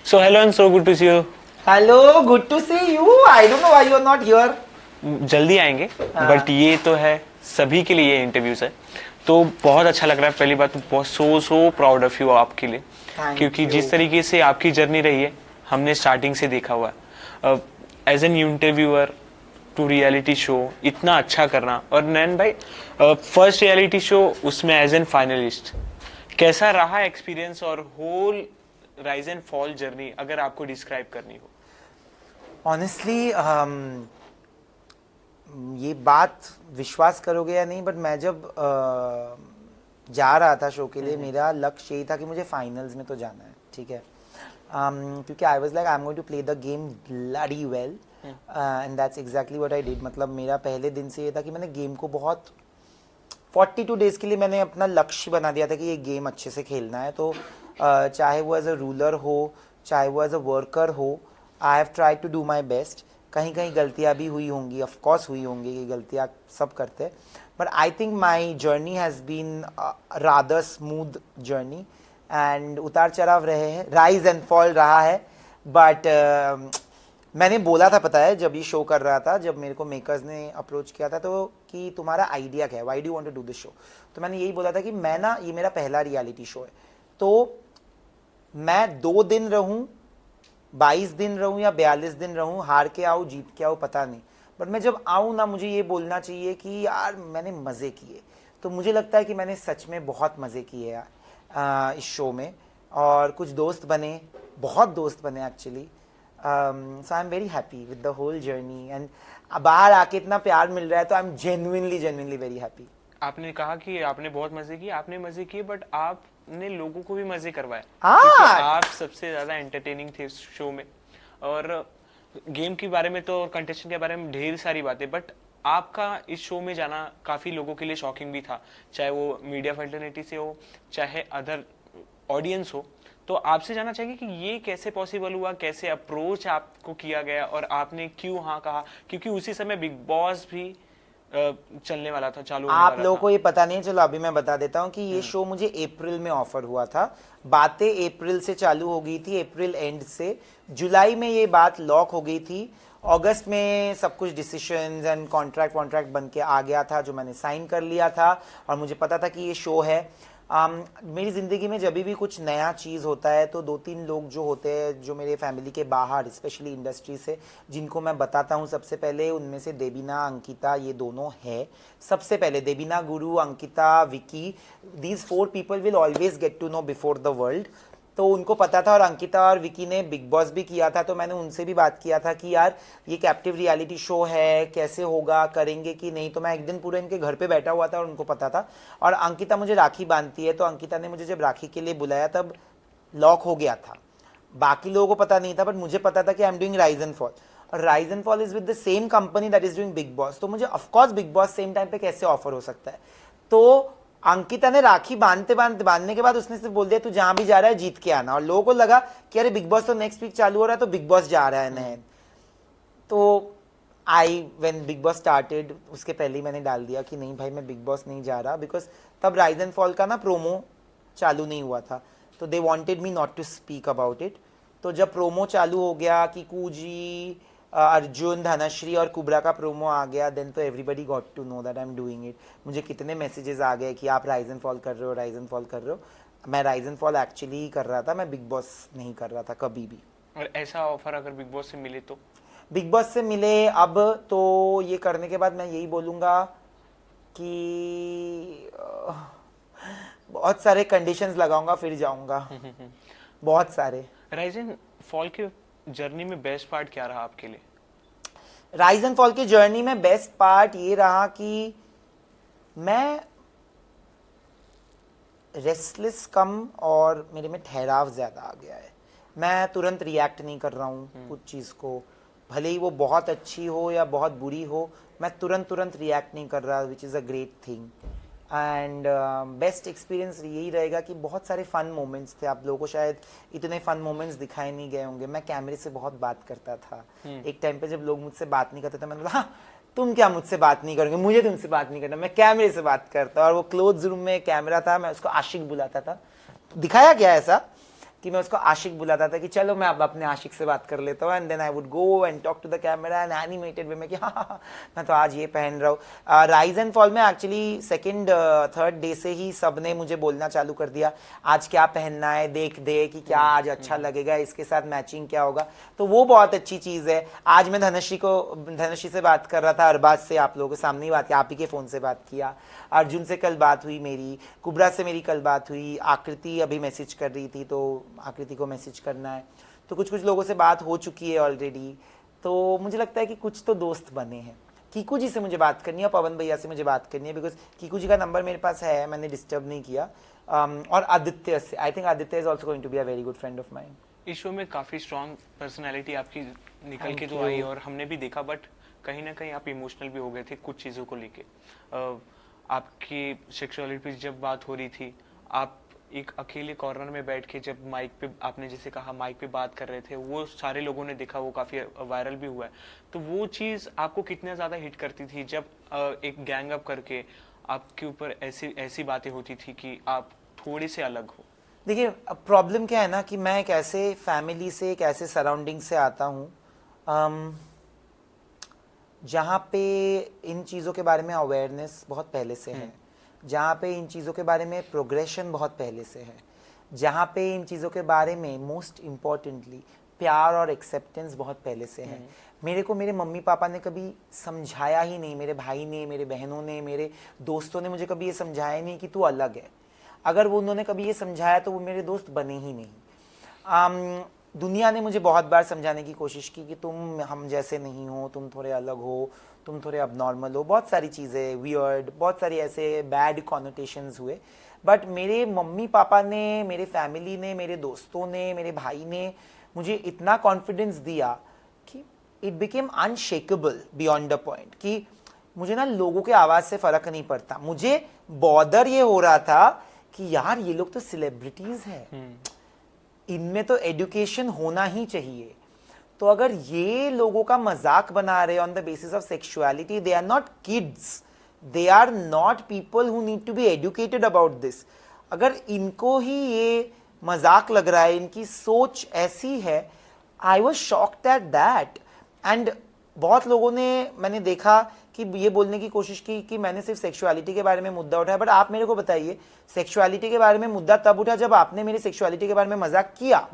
So hello and so good to see you. Hello, good to see you. I don't know why you are not here. जल्दी आएंगे but ये तो है सभी के लिए ये इंटरव्यूज है तो बहुत अच्छा लग रहा है। पहली बात तो बहुत सो प्राउड ऑफ यू आपके लिए क्योंकि जिस तरीके से आपकी जर्नी रही है हमने स्टार्टिंग से देखा हुआ है as an interviewer to reality show इतना अच्छा करना। और नैन भाई फर्स्ट रियलिटी शो उसमें एज एन फाइनलिस्ट कैसा रहा एक्सपीरियंस और whole rise and fall journey अगर आपको डिस्क्राइब करनी हो? ऑनेस्टली ये बात विश्वास करोगे या नहीं, बट मैं जब जा रहा था शो के लिए मेरा लक्ष्य यही था कि मुझे फाइनल्स में तो जाना है, ठीक है। क्योंकि I was like I am going to play the game bloody well and that's exactly what I did. मतलब मेरा पहले दिन से ये था कि मैंने गेम को बहुत 42 डेज के लिए मैंने अपना लक्ष्य बना दिया था कि ये गेम अच्छे से खेलना है। तो चाहे वो एज अ रूलर हो चाहे वो एज अ वर्कर हो, I have try to do my best. कहीं कहीं गलतियाँ भी हुई होंगी, ऑफ कोर्स हुई होंगी, कि गलतियाँ सब करते हैं, but I think my journey has been rather smooth journey and उतार चढ़ाव रहे हैं, राइज एंड फॉल रहा है। बट मैंने बोला था, पता है, जब ये शो कर रहा था, जब मेरे को मेकर्स ने अप्रोच किया था तो कि तुम्हारा आइडिया क्या है, why do want to do this show, तो मैंने यही बोला था कि मैं ना, ये मेरा पहला रियलिटी शो है, तो मैं 2 दिन रहूं, 22 दिन रहूं या 42 दिन रहूं, हार के आऊं जीत के आऊं पता नहीं, बट मैं जब आऊं ना, मुझे ये बोलना चाहिए कि यार मैंने मज़े किए। तो मुझे लगता है कि मैंने सच में बहुत मज़े किए यार इस शो में, और कुछ दोस्त बने, बहुत दोस्त बने actually. So I am very happy with the whole journey and बाहर आके इतना प्यार मिल रहा है तो I am genuinely very happy. आपने कहा कि आपने बहुत मजे किए, आपने मजे किए, बट आपने लोगों को भी मजे करवाए हाँ। क्योंकि आप सबसे ज्यादा एंटरटेनिंग थे इस शो में। और गेम के बारे में तो और कंटेस्टेंट के बारे में ढेर सारी बातें, बट आपका इस शो में जाना काफी लोगों के लिए शॉकिंग भी था, चाहे वो मीडिया फैटर्निटी से हो चाहे अदर ऑडियंस हो। तो आपसे जानना चाहिए कि ये कैसे पॉसिबल हुआ, कैसे अप्रोच आपको किया गया और आपने क्यों हाँ कहा, क्योंकि उसी समय बिग बॉस भी चलने वाला था, चालू होने आप वाला लोगों था। को ये पता नहीं, चलो अभी मैं बता देता हूँ कि ये शो मुझे अप्रैल में ऑफर हुआ था। बातें अप्रैल से चालू हो गई थी, अप्रैल एंड से जुलाई में ये बात लॉक हो गई थी। अगस्त में सब कुछ डिसीजंस एंड कॉन्ट्रैक्ट बन के आ गया था, जो मैंने साइन कर लिया था, और मुझे पता था कि ये शो है। मेरी ज़िंदगी में जब भी कुछ नया चीज़ होता है तो 2-3 लोग जो होते हैं, जो मेरे फैमिली के बाहर, स्पेशली इंडस्ट्री से, जिनको मैं बताता हूँ सबसे पहले, उनमें से देबीना, अंकिता, ये दोनों है सबसे पहले। Debina, Guru, Ankita, Vicky, these 4 people will always get to know before the world. तो उनको पता था, और अंकिता और विकी ने बिग बॉस भी किया था, तो मैंने उनसे भी बात किया था कि यार ये कैप्टिव रियलिटी शो है, कैसे होगा, करेंगे कि नहीं। तो मैं एक दिन पूरे इनके घर पे बैठा हुआ था और उनको पता था। और अंकिता मुझे राखी बांधती है, तो अंकिता ने मुझे जब राखी के लिए बुलाया तब लॉक हो गया था। बाकी लोगों को पता नहीं था, बट मुझे पता था कि I am doing Rise and Fall, और Rise and Fall is with the same company that is doing Bigg Boss. तो मुझे of course Bigg Boss same time पे कैसे ऑफर हो सकता है। तो अंकिता ने राखी बांधने के बाद उसने सिर्फ बोल दिया तू जहां भी जा रहा है जीत के आना, और लोगों को लगा कि अरे बिग बॉस तो नेक्स्ट वीक चालू हो रहा है तो बिग बॉस जा रहा है नैन। तो व्हेन बिग बॉस स्टार्टेड उसके पहले ही मैंने डाल दिया कि नहीं भाई मैं बिग बॉस नहीं जा रहा, बिकॉज तब राइज एंड फॉल का ना प्रोमो चालू नहीं हुआ था, तो they wanted me not to speak about it. तो जब प्रोमो चालू हो गया कि कूजी, अर्जुन, धनश्री और कुबरा का प्रोमो आ गया, देन तो everybody got to know that I am doing it. मुझे कितने मैसेजेस आ गए कि आप राइज एंड फॉल कर रहे हो, राइज एंड फॉल कर रहे हो। मैं राइज एंड फॉल एक्चुअली कर रहा था, मैं बिग बॉस नहीं कर रहा था कभी भी। और ऐसा ऑफर अगर बिग बॉस से मिले तो? बिग बॉस से मिले अब तो ये करने के बाद मैं यही बोलूँगा कि बहुत सारे कंडीशंस लगाऊंगा फिर जाऊंगा, बहुत सारे। राइज एंड फॉल के जर्नी में बेस्ट पार्ट क्या रहा आपके लिए? राइज एंड फॉल की जर्नी में बेस्ट पार्ट ये रहा कि मैं रेस्टलेस कम, और मेरे में ठहराव ज़्यादा आ गया है। मैं तुरंत रिएक्ट नहीं कर रहा हूँ कुछ चीज़ को, भले ही वो बहुत अच्छी हो या बहुत बुरी हो, मैं तुरंत रिएक्ट नहीं कर रहा, which is a great thing. And best experience यही रहेगा कि बहुत सारे फ़न मोमेंट्स थे। आप लोगों को शायद इतने फ़न मोमेंट्स दिखाए नहीं गए होंगे। मैं कैमरे से बहुत बात करता था। एक टाइम पे जब लोग मुझसे बात नहीं करते थे, मैंने बोला हाँ तुम क्या मुझसे बात नहीं करोगे, मुझे तुमसे बात नहीं करना, मैं कैमरे से बात करता। और वो क्लोज रूम में कैमरा था, मैं उसको आशिक बुलाता था। दिखाया गया ऐसा, कि मैं उसको आशिक बुलाता था कि चलो मैं अब अपने आशिक से बात कर लेता हूँ, and then I would go and talk to the camera and animated way में कि हाँ हाँ हाँ, मैं तो आज ये पहन रहा हूँ। राइज एंड फॉल में एक्चुअली सेकेंड थर्ड डे से ही सब ने मुझे बोलना चालू कर दिया, आज क्या पहनना है, देख दे कि क्या आज अच्छा लगेगा, इसके साथ मैचिंग क्या होगा। तो वो बहुत अच्छी चीज़ है। आज मैं धनश्री से बात कर रहा था, अरबाज से आप लोगों के सामने ही बात किया, आप ही के फ़ोन से बात किया, अर्जुन से कल बात हुई मेरी, कुबरा से मेरी कल बात हुई, आकृति अभी मैसेज कर रही थी तो आकृति को मैसेज करना है, तो कुछ कुछ लोगों से बात हो चुकी है ऑलरेडी। तो मुझे लगता है कि कुछ तो दोस्त बने हैं। कीकू जी से मुझे बात करनी है, पवन भैया से मुझे बात करनी है, बिकॉज कीकू जी का नंबर मेरे पास है, मैंने डिस्टर्ब नहीं किया। और आदित्य से, I think Aditya is also going to be a very good friend of mind. इस शो में काफी स्ट्रांग पर्सनालिटी आपकी निकल के तो आई और हमने भी देखा, बट कहीं ना कहीं आप इमोशनल भी हो गए थे कुछ चीज़ों को लेके। आपकी सेक्सुअलिटी जब बात हो रही थी, आप एक अकेले कॉर्नर में बैठ के जब माइक पे, आपने जैसे कहा माइक पे बात कर रहे थे, वो सारे लोगों ने देखा, वो काफ़ी वायरल भी हुआ है। तो वो चीज़ आपको कितना ज़्यादा हिट करती थी जब एक गैंग अप करके आपके ऊपर ऐसी ऐसी बातें होती थी कि आप थोड़े से अलग हो? देखिए, प्रॉब्लम क्या है ना कि मैं एक ऐसे फैमिली से, एक ऐसे सराउंडिंग से आता हूँ जहाँ पे इन चीज़ों के बारे में अवेयरनेस बहुत पहले से है, जहाँ पे इन चीज़ों के बारे में प्रोग्रेशन बहुत पहले से है, जहाँ पे इन चीज़ों के बारे में मोस्ट इम्पॉर्टेंटली प्यार और एक्सेप्टेंस बहुत पहले से है। मेरे को मेरे मम्मी पापा ने कभी समझाया ही नहीं, मेरे भाई ने, मेरे बहनों ने, मेरे दोस्तों ने मुझे कभी ये समझाया नहीं कि तू अलग है। अगर वो उन्होंने कभी ये समझाया तो वो मेरे दोस्त बने ही नहीं। दुनिया ने मुझे बहुत बार समझाने की कोशिश की कि तुम हम जैसे नहीं हो, तुम थोड़े अलग हो, तुम थोड़े अबनॉर्मल हो, बहुत सारी चीज़ें वियर्ड, बहुत सारी ऐसे बैड कॉनोटेशंस हुए। बट मेरे मम्मी पापा ने, मेरे फैमिली ने, मेरे दोस्तों ने, मेरे भाई ने मुझे इतना कॉन्फिडेंस दिया कि it became unshakeable beyond the point कि मुझे ना लोगों के आवाज़ से फ़र्क नहीं पड़ता। मुझे बॉदर ये हो रहा था कि यार ये लोग तो सेलिब्रिटीज़ हैं, इनमें तो एजुकेशन होना ही चाहिए। तो अगर ये लोगों का मजाक बना रहे on the basis of sexuality, they are not kids, they are not people who need to be educated about this. अगर इनको ही ये मजाक लग रहा है, इनकी सोच ऐसी है, I was shocked at that. And बहुत लोगों ने, मैंने देखा कि ये बोलने की कोशिश की कि मैंने सिर्फ सेक्सुअलिटी के बारे में मुद्दा उठाया। बट आप मेरे को बताइए, सेक्सुअलिटी के बारे में मुद्दा तब उठा जब आपने मेरी सेक्सुअलिटी के बारे में मजाक किया।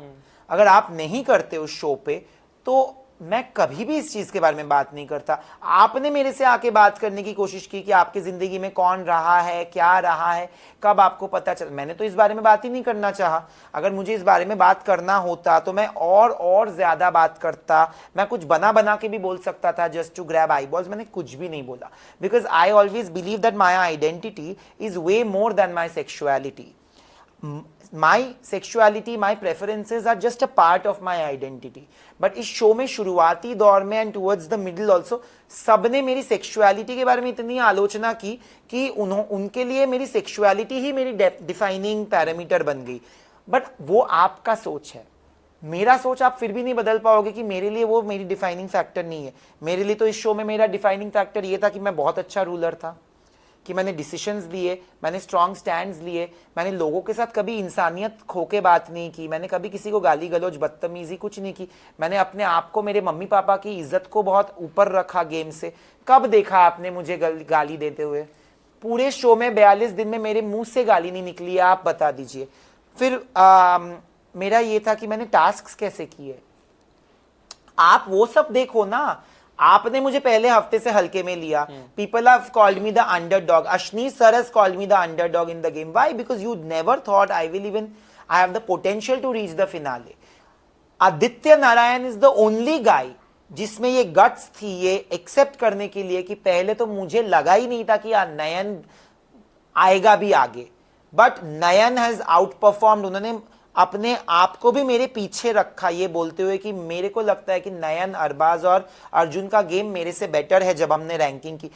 अगर आप नहीं करते उस शो पे तो मैं कभी भी इस चीज के बारे में बात नहीं करता। आपने मेरे से आके बात करने की कोशिश की कि आपकी जिंदगी में कौन रहा है, क्या रहा है, कब आपको पता चल। मैंने तो इस बारे में बात ही नहीं करना चाहा। अगर मुझे इस बारे में बात करना होता तो मैं और ज्यादा बात करता। मैं कुछ बना बना के भी बोल सकता था just to grab I balls. मैंने कुछ भी नहीं बोला, because I always believe that my identity is way more than my sexuality. My sexuality, my preferences are just a part of my identity. But इस शो में शुरुआती दौर में and towards the middle also सबने मेरी sexuality के बारे में इतनी आलोचना की कि उनके लिए मेरी सेक्सुअलिटी ही मेरी डिफाइनिंग पैरामीटर बन गई. बट वो आपका सोच है, मेरा सोच आप फिर भी नहीं बदल पाओगे कि मेरे लिए वो मेरी डिफाइनिंग फैक्टर नहीं है. मेरे लिए तो इस शो में मेरा डिफाइनिंग फैक्टर ये था कि मैं बहुत अच्छा रूलर था, कि मैंने डिसीजंस लिए, मैंने स्ट्रॉन्ग स्टैंड्स लिए, मैंने लोगों के साथ कभी इंसानियत खो के बात नहीं की, मैंने कभी किसी को गाली गलौज बदतमीजी कुछ नहीं की. मैंने अपने आप को, मेरे मम्मी पापा की इज्जत को बहुत ऊपर रखा गेम से. कब देखा आपने मुझे गाली देते हुए? पूरे शो में 42 दिन में मेरे मुंह से गाली नहीं निकली है, आप बता दीजिए. फिर मेरा ये था कि मैंने टास्क कैसे किए, आप वो सब देखो ना. आपने मुझे पहले हफ्ते से हल्के में लिया. People have called me the underdog. Ashneer sir has called me the underdog in the game. Why? Because you never thought I will even I have the potential to reach the finale. Aditya Narayan is the only guy जिसमें ये guts थी ये accept करने के लिए कि पहले तो मुझे लगा ही नहीं था कि नयन आएगा भी आगे. But Nayan has out performed. उन्होंने अपने आप को भी मेरे पीछे रखा ये बोलते हुए कि मेरे को लगता है कि नयन, अरबाज और अर्जुन का गेम मेरे से बेटर है. जब हमने रैंकिंग की,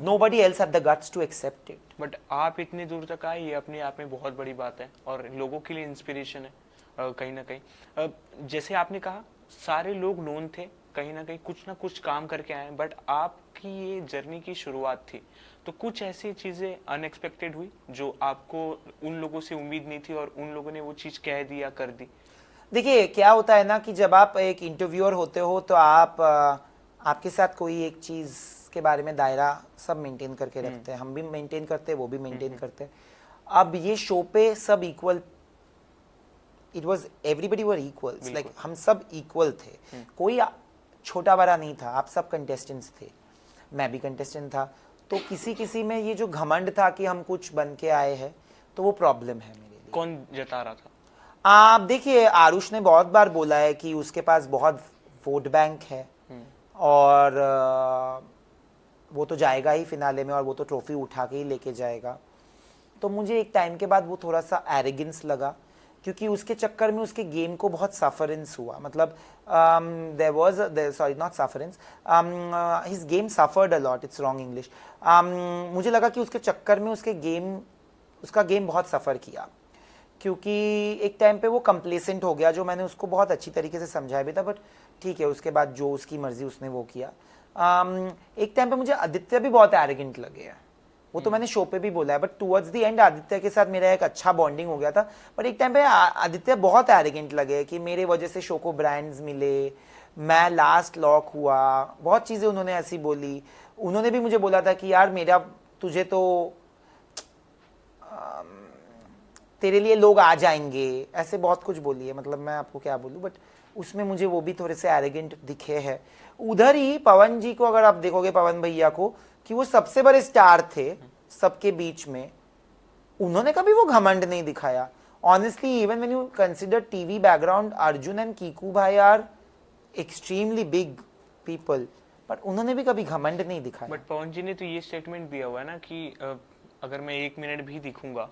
nobody else had the guts to accept it. But आप इतनी दूर तक आए, ये अपने आप में बहुत बड़ी बात है और लोगों के लिए इंस्पिरेशन है कहीं ना कहीं. जैसे आपने कहा सारे लोग नोन थे कहीं ना कुछ काम करके आए हैं, बट आपकी ये जर्नी की शुरुआत थी, तो कुछ ऐसी चीजें अनएक्सपेक्टेड हुई जो आपको उन लोगों से उम्मीद नहीं थी और उन लोगों ने वो चीज कह दी या कर दी? देखिए क्या होता है ना कि जब आप एक इंटरव्यूअर होते हो तो आप आपके साथ कोई एक चीज़ के बारे में दायरा सब मेंटेन करके रखते हैं, हम भी मेंटेन करते हैं, वो भी मेंटेन करते हैं। अब ये शो पे सब equal, it was everybody were equals, like हम सब इक्वल थे, कोई छोटा बड़ा नहीं था, आप सब कंटेस्टेंट्स थे, मैं भी कंटेस्टेंट था। तो किसी किसी में ये जो घमंड था कि हम कुछ बन के आए हैं, तो वो प्रॉब्लम है मेरे लिए। कौन जता रहा था? आप देखिए, आरुष ने बहुत बार बोला है कि उसके पास बहुत वोट बैंक है और वो तो जाएगा ही फिनाले में और वो तो ट्रॉफी उठा के ही लेके जाएगा। तो मुझे एक टाइम के बाद वो थोड़ा सा एरोगेंस लगा, क्योंकि उसके चक्कर में उसके गेम को बहुत सफरेंस हुआ, मतलब there was, sorry not sufferance, his game suffered a lot, it's wrong English. मुझे लगा कि उसके चक्कर में उसका गेम बहुत सफ़र किया, क्योंकि एक टाइम पे वो कंप्लेसेंट हो गया, जो मैंने उसको बहुत अच्छी तरीके से समझाया भी था, बट ठीक है, उसके बाद जो उसकी मर्जी उसने वो किया। एक टाइम पे मुझे आदित्य भी बहुत एरोगेंट लगे हैं, वो तो मैंने शो पे भी बोला है, but towards the end Aditya के साथ मेरा एक अच्छा बॉन्डिंग हो गया था। बट एक टाइम पे आदित्य बहुत एरोगेंट लगे कि मेरे वजह से शो को ब्रांड्स मिले, मैं लास्ट लॉक हुआ, बहुत चीज़ें उन्होंने ऐसी बोली। उन्होंने भी मुझे बोला था कि यार मेरा तुझे तो तेरे लिए लोग आ जाएंगे, ऐसे बहुत कुछ बोली है, मतलब मैं आपको क्या बोलूँ, बट उसमें मुझे वो भी थोड़े से एरोगेंट दिखे हैं। उधर ही पवन जी को अगर आप देखोगे, पवन भैया को, कि वो सबसे बड़े स्टार थे सबके बीच में, उन्होंने कभी वो घमंड नहीं दिखाया। Honestly even when you consider TV background, Arjun and Kiku भाई are extremely big people, but उन्होंने भी कभी घमंड नहीं दिखाया। बट पवन जी ने तो ये स्टेटमेंट दिया हुआ है ना कि अगर मैं 1 मिनट भी दिखूंगा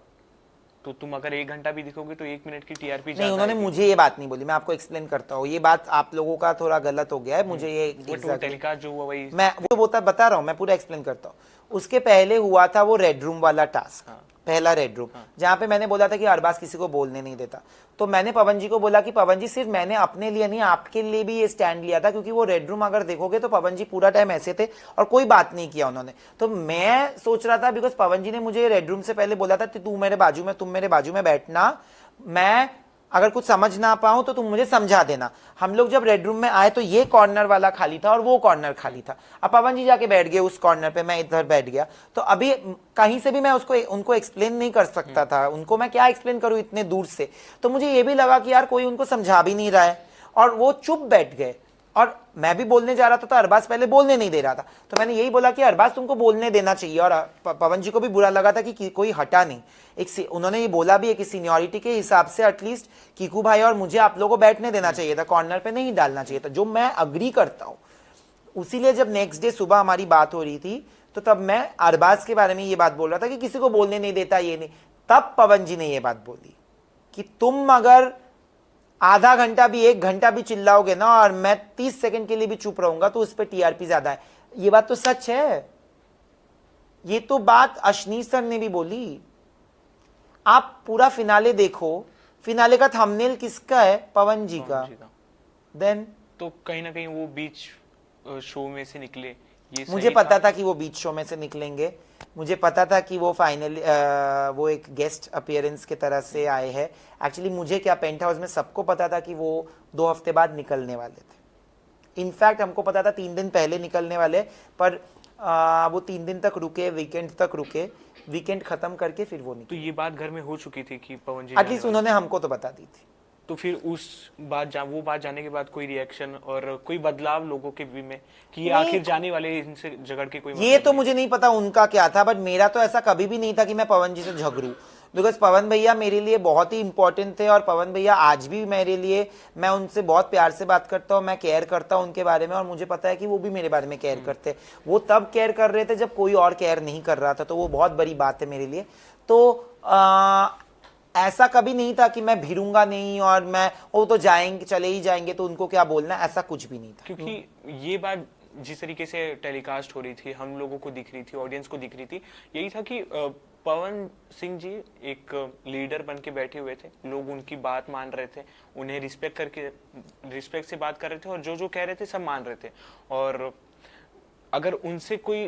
तो तुम अगर 1 घंटा भी दिखोगे तो 1 मिनट की टीआरपी नहीं, उन्होंने मुझे ये बात नहीं बोली, मैं आपको एक्सप्लेन करता हूँ, ये बात आप लोगों का थोड़ा गलत हो गया है, मुझे ये टेलीकास्ट जो हुआ वही मैं वो बता रहा हूँ, मैं पूरा एक्सप्लेन करता हूँ। उसके पहले हुआ था वो रेड रूम वाला टास्क, पहला रेड रूम, जहाँ पे मैंने बोला था कि अरबाज किसी को बोलने नहीं देता। तो मैंने पवन जी को बोला कि पवन जी, सिर्फ मैंने अपने लिए नहीं, आपके लिए भी ये स्टैंड लिया था, क्योंकि वो रेड रूम अगर देखोगे तो पवन जी पूरा टाइम ऐसे थे और कोई बात नहीं किया उन्होंने। तो मैं सोच रहा था, बिकॉज पवन जी ने मुझे रेड रूम से पहले बोला था कि तू मेरे बाजू में, तुम मेरे बाजू में बैठना, मैं अगर कुछ समझ ना पाऊं तो तुम मुझे समझा देना। हम लोग जब रेड रूम में आए तो ये कॉर्नर वाला खाली था और वो कॉर्नर खाली था। अब पवन जी जाके बैठ गए उस कॉर्नर पे, मैं इधर बैठ गया। तो अभी कहीं से भी मैं उनको एक्सप्लेन नहीं कर सकता था, उनको मैं क्या एक्सप्लेन करूं इतने दूर से। तो मुझे ये भी लगा कि यार कोई उनको समझा भी नहीं रहा है, और वो चुप बैठ गए। और मैं भी बोलने जा रहा था तो अरबाज पहले बोलने नहीं दे रहा था, तो मैंने यही बोला कि अरबाज तुमको बोलने देना चाहिए। और पवन जी को भी बुरा लगा था कि कोई हटा नहीं। उन्होंने ये बोला भी है कि सीनियरिटी के हिसाब से एटलीस्ट कीकू भाई और मुझे आप लोगों को बैठने देना चाहिए था, कॉर्नर पे नहीं डालना चाहिए था, जो मैं अग्री करता हूँ। उसीलिए जब नेक्स्ट डे सुबह हमारी बात हो रही थी तो तब मैं अरबाज के बारे में ये बात बोल रहा था कि किसी को बोलने नहीं देता, ये नहीं। तब पवन जी ने ये बात बोली कि तुम अगर आधा घंटा भी 1 घंटा भी चिल्लाओगे ना और मैं 30 सेकंड के लिए भी चुप रहूंगा तो उस पर टीआरपी ज्यादा है। ये बात तो सच है, ये तो बात अशनीर सर ने भी बोली। आप पूरा फिनाले देखो, फिनाले का थंबनेल किसका है? पवन जी का। देन तो कहीं ना कहीं वो बीच शो में से निकले, ये मुझे पता था कि वो बीच शो में से निकलेंगे, मुझे पता था कि वो फाइनली वो एक गेस्ट अपीयरेंस के तरह से आए हैं। एक्चुअली मुझे क्या, पेंट हाउस में सबको पता था कि वो 2 हफ्ते बाद निकलने वाले थे। इनफैक्ट हमको पता था 3 दिन पहले निकलने वाले, पर वो 3 दिन तक रुके, वीकेंड तक रुके, वीकेंड खत्म करके फिर वो निकले। तो ये बात घर में हो चुकी थी कि पवन जी एटलीस्ट उन्होंने हमको तो बता दी थी। तो फिर वो बात जाने के बाद कोई रिएक्शन और कोई बदलाव लोगों के भी में कि ये आखिर जाने वाले, इनसे झगड़ के कोई ये तो मुझे नहीं पता उनका क्या था, बट मेरा तो ऐसा कभी भी नहीं था कि मैं पवन जी से झगड़ूं, बिकॉज पवन भैया मेरे लिए बहुत ही इंपॉर्टेंट थे और पवन भैया आज भी मेरे लिए, मैं उनसे बहुत प्यार से बात करता हूँ, मैं केयर करता हूँ उनके बारे में, और मुझे पता है कि वो भी मेरे बारे में केयर करते हैं। वो तब केयर कर रहे थे जब कोई और केयर नहीं कर रहा था, तो वो बहुत बड़ी बात है मेरे लिए। तो ऐसा कभी नहीं था कि मैं भिड़ूंगा नहीं और मैं वो तो जाएंगे, चले ही जाएंगे तो उनको क्या बोलना, ऐसा कुछ भी नहीं था। क्योंकि ये बात जिस तरीके से टेलीकास्ट हो रही थी, हम लोगों को दिख रही थी, ऑडियंस को दिख रही थी, यही था कि पवन सिंह जी एक लीडर बन के बैठे हुए थे, लोग उनकी बात मान रहे थे, उन्हें रिस्पेक्ट से बात कर रहे थे और जो जो कह रहे थे सब मान रहे थे। और अगर उनसे कोई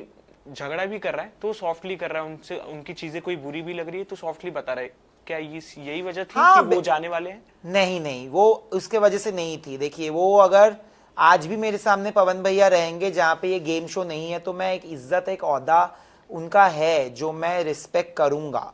झगड़ा भी कर रहा है तो सॉफ्टली कर रहा है, उनसे उनकी चीजें कोई बुरी भी लग रही है तो सॉफ्टली बता रहा है। क्या यही वजह थी हाँ, कि वो जाने वाले हैं? नहीं नहीं, वो उसके वजह से नहीं थी। देखिए, वो अगर आज भी मेरे सामने पवन भैया रहेंगे जहाँ पे ये गेम शो नहीं है, तो मैं एक इज्जत, एक ओहदा उनका है जो मैं रिस्पेक्ट करूंगा।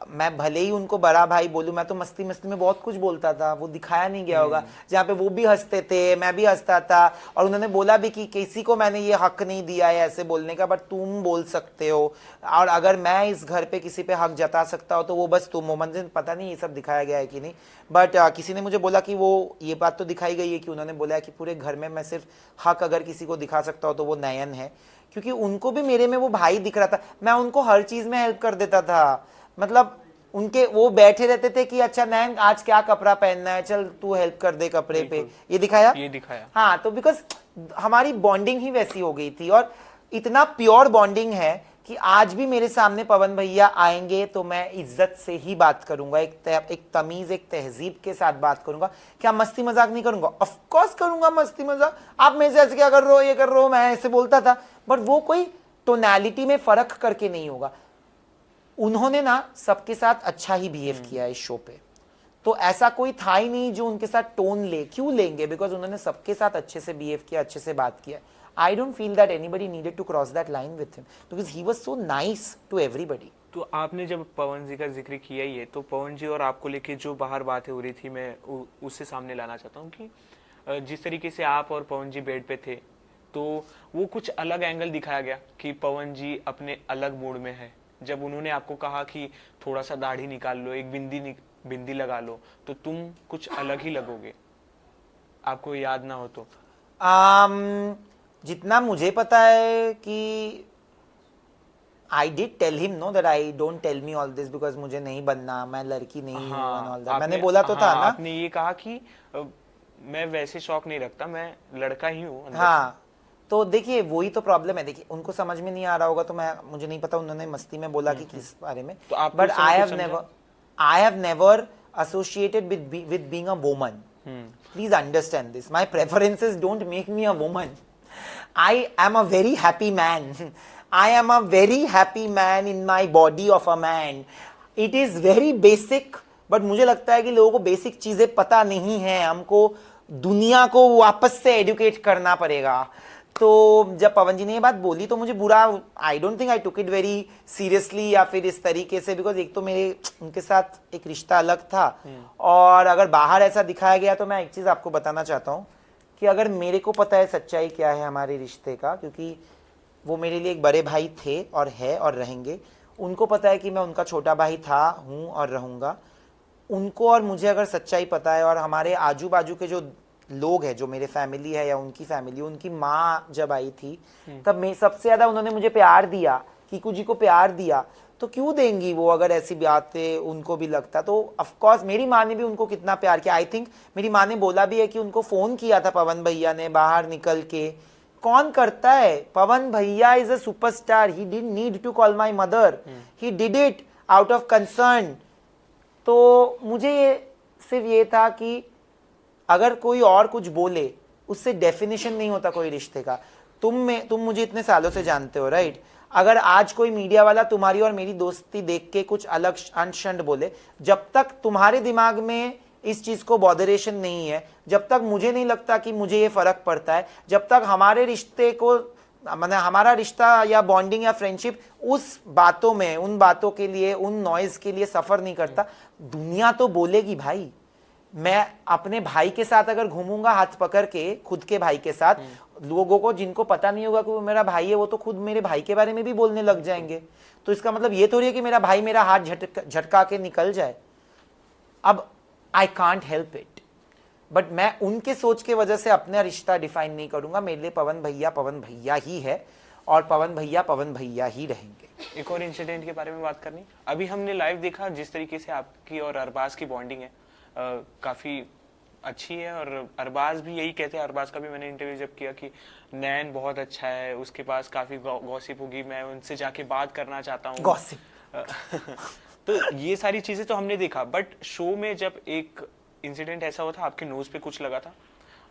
मैं भले ही उनको बड़ा भाई बोलूं, मैं तो मस्ती मस्ती में बहुत कुछ बोलता था, वो दिखाया नहीं गया होगा, जहाँ पे वो भी हंसते थे मैं भी हंसता था। और उन्होंने बोला भी कि किसी को मैंने ये हक नहीं दिया है ऐसे बोलने का, बट तुम बोल सकते हो, और अगर मैं इस घर पे किसी पे हक जता सकता हूँ तो वो बस तुम हो। मुझे पता नहीं ये सब दिखाया गया है कि नहीं, बट किसी ने मुझे बोला कि वो ये बात तो दिखाई गई है कि उन्होंने बोला है कि पूरे घर में मैं सिर्फ हक अगर किसी को दिखा सकता हूँ तो वो नयन है, क्योंकि उनको भी मेरे में वो भाई दिख रहा था। मैं उनको हर चीज में हेल्प कर देता था, मतलब उनके वो बैठे रहते थे कि अच्छा नयन आज क्या कपड़ा पहनना है, चल तू हेल्प कर दे कपड़े पे, ये दिखाया। हाँ, तो बिकॉज हमारी बॉन्डिंग ही वैसी हो गई थी, और इतना प्योर बॉन्डिंग है कि आज भी मेरे सामने पवन भैया आएंगे तो मैं इज्जत से ही बात करूंगा, एक तमीज, एक तहजीब के साथ बात करूंगा। क्या मस्ती मजाक नहीं करूंगा? ऑफ कोर्स करूंगा मस्ती मजाक। आप मेरे से ऐसे क्या कर रहे हो, ये कर रहे हो, मैं ऐसे बोलता था, बट वो कोई टोनैलिटी में फर्क करके नहीं होगा। उन्होंने ना सबके साथ अच्छा ही बिहेव किया है इस शो पे, तो ऐसा कोई था ही नहीं जो उनके साथ टोन ले। क्यों लेंगे? बिकॉज उन्होंने सबके साथ अच्छे से बिहेव किया, अच्छे से बात किया। I don't feel that anybody needed to cross that line with him, because he was so nice to everybody. तो आपने जब पवन जी का जिक्र किया ही है, तो पवन जी और आपको लेके जो बाहर बातें हो रही थी, मैं उससे सामने लाना चाहता हूँ कि जिस तरीके से आप और पवन जी बेड पे थे, तो वो कुछ अलग एंगल दिखाया गया कि पवन जी अपने अलग मूड में है। जब उन्होंने आपको कहा कि थोड़ा सा दाढ़ी निकाल लो, एक बिंदी लगा लो, तो तुम कुछ अलग ही लगोगे, आपको याद ना हो तो। जितना मुझे पता है कि I did tell him no that I don't tell me all this because मुझे नहीं बनना, मैं लड़की नहीं हूँ एंड ऑल दैट। मैंने बोला तो था ना, आपने ये कहा कि मैं वैसे शौक नहीं रखता, मैं लड़का ही हूँ। हाँ, तो देखिए वही तो प्रॉब्लम है। देखिए उनको समझ में नहीं आ रहा होगा, तो मुझे नहीं पता उन्होंने मस्ती में बोला कि किस बारे में, तो but I have never associated with being a woman. Please understand this. My preferences don't make me a woman. I am a very happy man. I am a very happy man in my body of a man. It is very basic, but मुझे लगता है कि लोगों को basic चीजें पता नहीं है, हमको दुनिया को वापस से एडुकेट करना पड़ेगा। तो जब पवन जी ने ये बात बोली तो मुझे बुरा, I don't think I took it very seriously या फिर इस तरीके से, बिकॉज एक तो मेरे उनके साथ एक रिश्ता अलग था, और अगर बाहर ऐसा दिखाया गया तो मैं एक चीज आपको बताना चाहता हूँ कि अगर मेरे को पता है सच्चाई क्या है हमारे रिश्ते का, क्योंकि वो मेरे लिए एक बड़े भाई थे और है और रहेंगे, उनको पता है कि मैं उनका छोटा भाई था, हूँ और रहूँगा। उनको और मुझे अगर सच्चाई पता है, और हमारे आजू बाजू के जो लोग हैं, जो मेरे फैमिली है या उनकी फैमिली, उनकी माँ जब आई थी तब मैं सबसे ज्यादा उन्होंने मुझे प्यार दिया, कीकू जी को प्यार दिया, तो क्यों देंगी वो अगर ऐसी बातें उनको भी लगता तो। ऑफ कोर्स मेरी माँ ने भी उनको कितना प्यार किया। आई थिंक मेरी माँ ने बोला भी है कि उनको फोन किया था पवन भैया ने बाहर निकल के। कौन करता है? पवन भैया is a superstar, he didn't need to call my mother, he did it out of concern. तो मुझे सिर्फ ये था कि अगर कोई और कुछ बोले उससे डेफिनेशन नहीं होता कोई रिश्ते का। तुम मुझे इतने सालों से जानते हो, राइट? अगर आज कोई मीडिया वाला तुम्हारी और मेरी दोस्ती देख के कुछ अलग अनशंड बोले, जब तक तुम्हारे दिमाग में इस चीज को बॉदरेशन नहीं है, जब तक मुझे नहीं लगता कि मुझे ये फर्क पड़ता है, जब तक हमारे रिश्ते को, मतलब हमारा रिश्ता या बॉन्डिंग या फ्रेंडशिप उस बातों में, उन बातों के लिए, उन नॉइज के लिए सफर नहीं करता, दुनिया तो बोलेगी भाई। मैं अपने भाई के साथ अगर घूमूंगा हाथ पकड़ के, खुद के भाई के साथ, लोगों को जिनको पता नहीं होगा कि वो मेरा भाई है, वो तो खुद मेरे भाई के बारे में भी बोलने लग जाएंगे। तो इसका मतलब ये थोड़ी है कि मेरा भाई मेरा हाथ झटका के निकल जाए। अब I can't help it, but मैं उनके सोच के वजह से अपना रिश्ता डिफाइन नहीं करूंगा। मेरे लिए पवन भैया ही है, और पवन भैया ही रहेंगे। एक और इंसिडेंट के बारे में बात करनी, अभी हमने लाइव देखा जिस तरीके से आपकी और अरबाज की बॉन्डिंग है, काफी अच्छी है, और अरबाज भी यही कहते हैं। अरबाज का भी मैंने इंटरव्यू जब किया कि नैन बहुत अच्छा है, उसके पास काफी गॉसिप होगी, मैं उनसे जाके बात करना चाहता हूँ। गॉसिप? तो ये सारी चीजें तो हमने देखा, बट शो में जब एक इंसिडेंट ऐसा हुआ था, आपके नोज पे कुछ लगा था,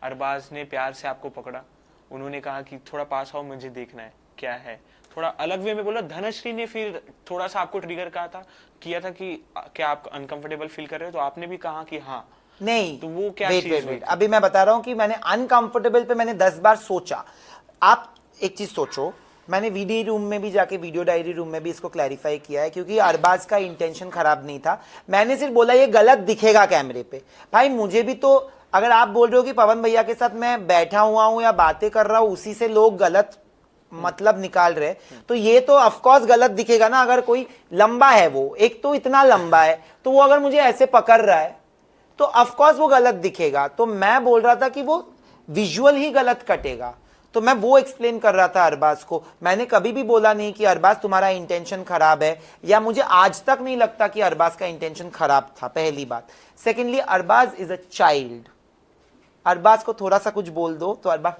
अरबाज ने प्यार से आपको पकड़ा, उन्होंने कहा कि थोड़ा पास आओ, मुझे देखना है क्या है, थोड़ा अलग वे में बोला। धनश्री ने फिर थोड़ा सा आपको ट्रिगर किया था कि क्या आप अनकंफर्टेबल फील कर रहे हो, तो आपने भी कहा कि हाँ। नहीं, तो वो क्या वेट वेट वेट, अभी मैं बता रहा हूं कि मैंने अनकंफर्टेबल पे मैंने 10 बार सोचा। आप एक चीज सोचो, मैंने वीडियो रूम में भी जाके, वीडियो डायरी रूम में भी इसको क्लैरिफाई किया है, क्योंकि अरबाज का इंटेंशन खराब नहीं था। मैंने सिर्फ बोला ये गलत दिखेगा कैमरे पे। भाई मुझे भी तो, अगर आप बोल रहे हो कि पवन भैया के साथ मैं बैठा हुआ हूं या बातें कर रहा हूं, उसी से लोग गलत मतलब निकाल रहे, तो ये तो ऑफकोर्स गलत दिखेगा ना। अगर कोई लंबा है, वो एक तो इतना लंबा है, तो वो अगर मुझे ऐसे पकड़ रहा है तो ऑफकोर्स वो गलत दिखेगा। तो मैं बोल रहा था कि वो विजुअल ही गलत कटेगा, तो मैं वो एक्सप्लेन कर रहा था अरबाज को। मैंने कभी भी बोला नहीं कि अरबाज तुम्हारा इंटेंशन खराब है, या मुझे आज तक नहीं लगता कि अरबाज का इंटेंशन खराब था, पहली बात। Secondly, Arbaz is a child. Arbaz को थोड़ा सा कुछ बोल दो तो अरबाज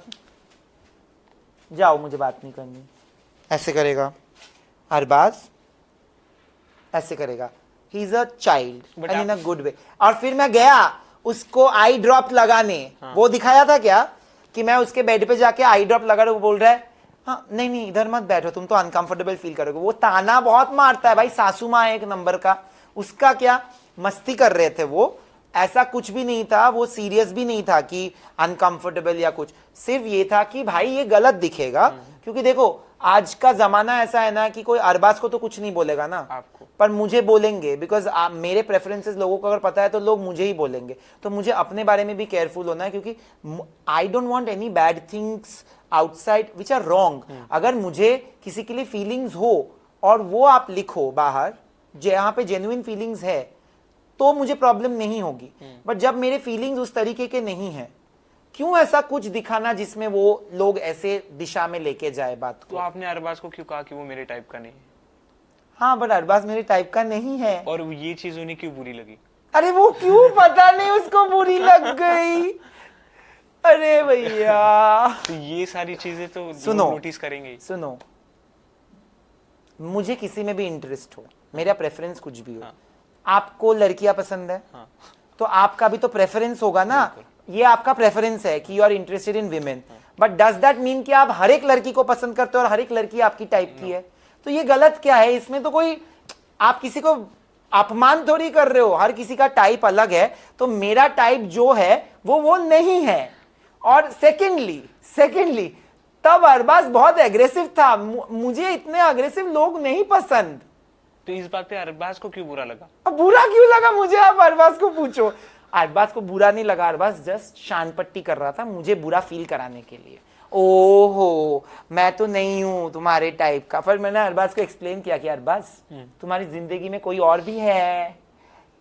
जाओ, मुझे बात नहीं करनी, ऐसे करेगा। अरबाज ऐसे करेगा। He is a child and in a good वे। और फिर मैं गया उसको आई ड्रॉप लगाने, वो दिखाया था क्या कि मैं उसके बेड पे जाके आई ड्रॉप लगा रहा हूं, वो बोल रहा है हाँ नहीं नहीं इधर मत बैठो, तुम तो अनकंफर्टेबल फील करोगे। वो ताना बहुत मारता है भाई, सासू माँ एक नंबर का। उसका क्या, मस्ती कर रहे थे वो, ऐसा कुछ भी नहीं था, वो सीरियस भी नहीं था कि अनकंफर्टेबल या कुछ। सिर्फ ये था कि भाई ये गलत दिखेगा, क्योंकि देखो आज का जमाना ऐसा है ना कि कोई अरबाज को तो कुछ नहीं बोलेगा ना आपको, पर मुझे बोलेंगे, बिकॉज मेरे प्रेफरेंसेस लोगों को अगर पता है तो लोग मुझे ही बोलेंगे। तो मुझे अपने बारे में भी केयरफुल होना है, क्योंकि I don't want any bad things outside which are wrong. अगर मुझे किसी के लिए फीलिंग्स हो और वो आप लिखो बाहर जहां पे जेन्युइन फीलिंग्स है, तो मुझे प्रॉब्लम नहीं होगी। बट जब मेरे फीलिंग्स उस तरीके के नहीं है, क्यों ऐसा कुछ दिखाना जिसमें वो लोग ऐसे दिशा में लेके जाए बात को। तो आपने अरबाज को क्यों कहा कि वो मेरे टाइप का नहीं है? हाँ, बट अरबाज मेरे टाइप का नहीं है। और ये चीज उन्हें क्यों बुरी लगी? अरे वो क्यों, पता नहीं उसको बुरी लग गई। अरे भैया, तो ये सारी चीजें तो सुनो, नोटिस करेंगे। सुनो, मुझे किसी में भी इंटरेस्ट हो, मेरा प्रेफरेंस कुछ भी हो। हाँ। आपको लड़कियां पसंद है, हाँ। तो आपका भी तो प्रेफरेंस होगा ना। ये आपका प्रेफरेंस है कि you are interested in women, but does that mean कि आप हर एक लड़की को पसंद करते हो और हर एक लड़की आपकी टाइप की है? तो ये गलत क्या है इसमें? तो कोई, आप किसी को अपमान थोड़ी कर रहे हो, हर किसी का टाइप अलग है। तो मेरा टाइप जो है वो नहीं है। और सेकेंडली तब अरबाज बहुत एग्रेसिव था, मुझे इतने एग्रेसिव लोग नहीं पसंद। तो इस बात पे अरबाज को क्यों बुरा लगा? अब बुरा क्यों लगा मुझे, आप अरबाज को पूछो। अरबाज को बुरा नहीं लगा, अरबाज जस्ट शान पट्टी कर रहा था मुझे बुरा फील कराने के लिए। ओहो, मैं तो नहीं हूं तुम्हारे टाइप का। फिर मैंने अरबाज को एक्सप्लेन किया कि अरबाज तुम्हारी जिंदगी में कोई और भी है,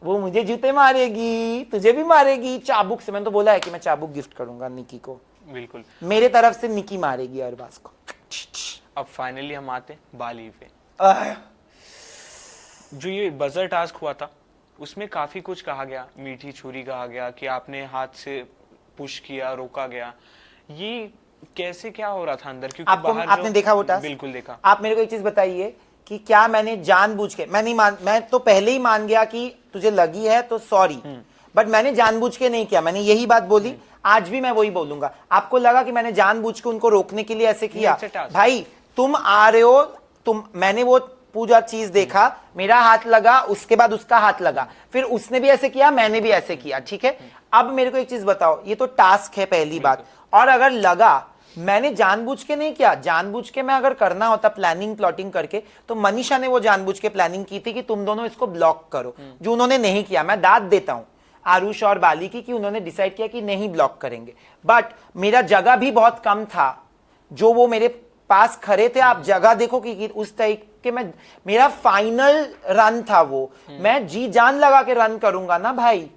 वो मुझे जूते मारेगी, तुझे भी मारेगी चाबुक से। मैंने तो बोला है कि मैं चाबुक गिफ्ट करूंगा निकी को, बिल्कुल मेरे तरफ से निकी मारेगी अरबाज को। अब फाइनली हम आते हैं बाली पे। जो ये बजर टास्क हुआ था उसमें काफी कुछ कहा गया, मीठी छुरी कहा गया कि आपने हाथ से पुश किया, रोका गया। ये कैसे, क्या हो रहा था अंदर? क्योंकि बाहर आपने देखा वो टास्क? बिल्कुल देखा। आप मेरे को एक चीज बताइए कि क्या मैंने जानबूझ के, मैं तो पहले ही मान गया कि तुझे लगी है तो सॉरी, बट मैंने जानबूझ के नहीं किया। मैंने यही बात बोली, आज भी मैं वही बोलूंगा। आपको लगा कि मैंने जानबूझ के उनको रोकने के लिए ऐसे किया? भाई तुम आ रहे हो, मैंने वो पूरा चीज देखा, मेरा हाथ लगा, उसके बाद उसका हाथ लगा, फिर उसने भी ऐसे किया, मैंने भी ऐसे किया, ठीक है। अब मेरे को एक चीज बताओ, ये तो टास्क है पहली बात। और अगर लगा मैंने जानबूझ के नहीं किया, जानबूझ के मैं अगर करना होता प्लानिंग प्लॉटिंग करके, तो मनीषा ने वो जानबूझ के प्लानिंग की थी कि तुम दोनों इसको ब्लॉक करो, जो उन्होंने नहीं किया। मैं दाद देता हूं आरुष और बाली की कि उन्होंने डिसाइड किया कि नहीं ब्लॉक करेंगे। बट मेरा जगह भी बहुत कम था, जो वो मेरे पास खड़े थे। आप जगह देखो कि उस तरीके में मेरा फाइनल रन था वो, मैं जी जान लगा के रन करूंगा ना भाई।